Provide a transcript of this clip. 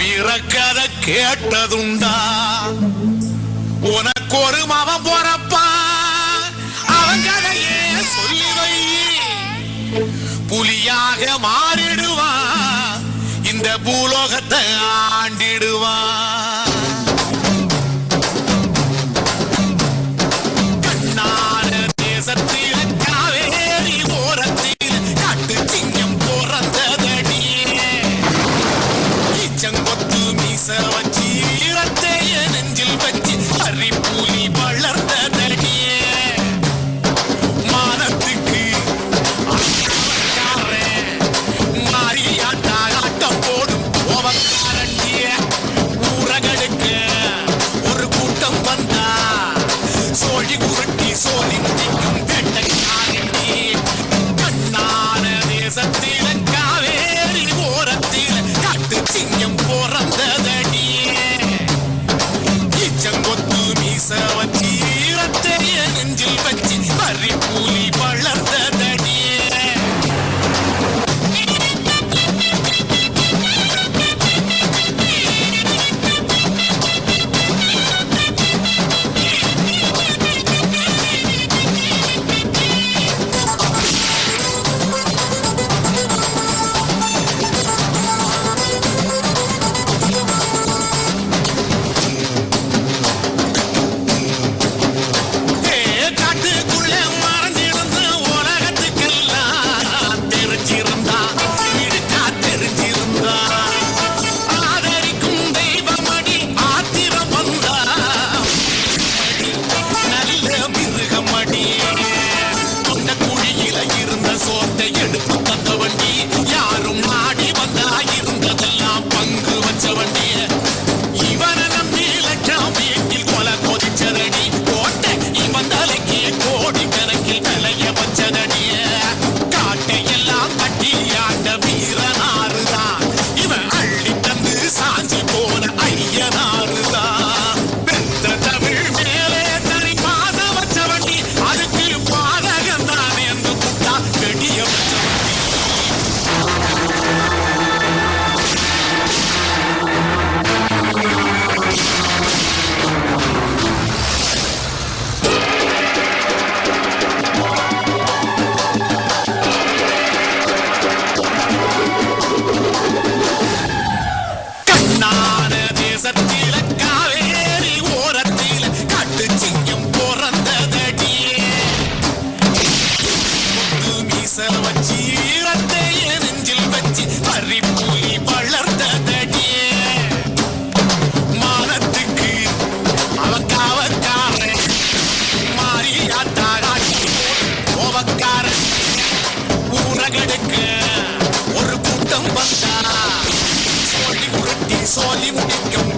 வீரக்கதை கேட்டதுண்டா? உனக்கு ஒரு மவன் போறப்பா, அவன் கதையே சொல்லி வை. புலியாக மாறிடுவான், இந்த பூலோகத்தை ஆண்டிடுவான். கண்ணான தேசத்தில காவேரி ஓரத்தில் காட்டு சிங்கம் பிறந்ததடியே. ஈச்சங்கொத்து மீச வச்சு ஈரத்தைய நெஞ்சில் வச்சு அரிப்புலி வளர்ந்ததடியே. மானத்துக்கு மாரியாட்டா ஆட்டம் போடும் கோபக்காரண்டிய. ஊரகடுக்க ஒரு கூட்டம் வந்தா சோழி குருட்டி சோழி முடிக்கும் வேட்டைக்காரண்டி. கண்ணான தேசத்தில காவேரி ஓரத்தில காட்டு சிங்கம் பிறந்ததடியே. ஈச்சங்கொத்து மீச வச்சு ஈரத்தைய நெஞ்சில் வச்சு அரிப்புலி வளர்ந்ததடியே. காட்டுக்குள்ள மறைஞ்சிருந்து உலகத்துக்கெல்லாம் தெரிஞ்சிருந்தா, இடுக்கா தெரிஞ்சிருந்தா. ஆதரிக்கும் தெய்வமடி ஆத்திரம் வந்தா, நல்ல மிருகமடி. அந்த குழியில இருந்த சோத்தை எடுத்து தந்த வண்டி, யாரும் நாடி வந்தா இருந்ததெல்லாம் பங்கு வச்ச வண்டி. இவனை நம்பி லட்சம் வீட்டில் கொலை கொதிச்சதடி. கோட்டை இவன் தலைக்கு கோடி கணக்கில் தலைய வச்சதடிய. காட்டையெல்லாம் கட்டி ஆண்ட வீரனாருதான் இவன். அள்ளி தந்து சாஞ்சி போன ஐயனாருதான். பெத்த தமிழ் மேலே தனி பாத வச்ச வண்டி, அதுக்கு பாதகம் தானே என்று கூட்டா வெடிய வச்ச வண்டி. கண்ணான தேசத்தில காவேரி ஓரத்தில காட்டு சிங்கம் பிறந்ததடியே. முத்து மீச வச்சு ஈரத்தைய நெஞ்சில் வச்சு அரிப்புலி வளர்ந்ததடியே. மானத்துக்கு அவக்காவக்காரன் மாரியாட்டா ஆட்டி கோபக்காரன். ஊரகடுக்க ஒரு கூட்டம் வந்தா சோழி குருட்டி சோழி முடிக்கும்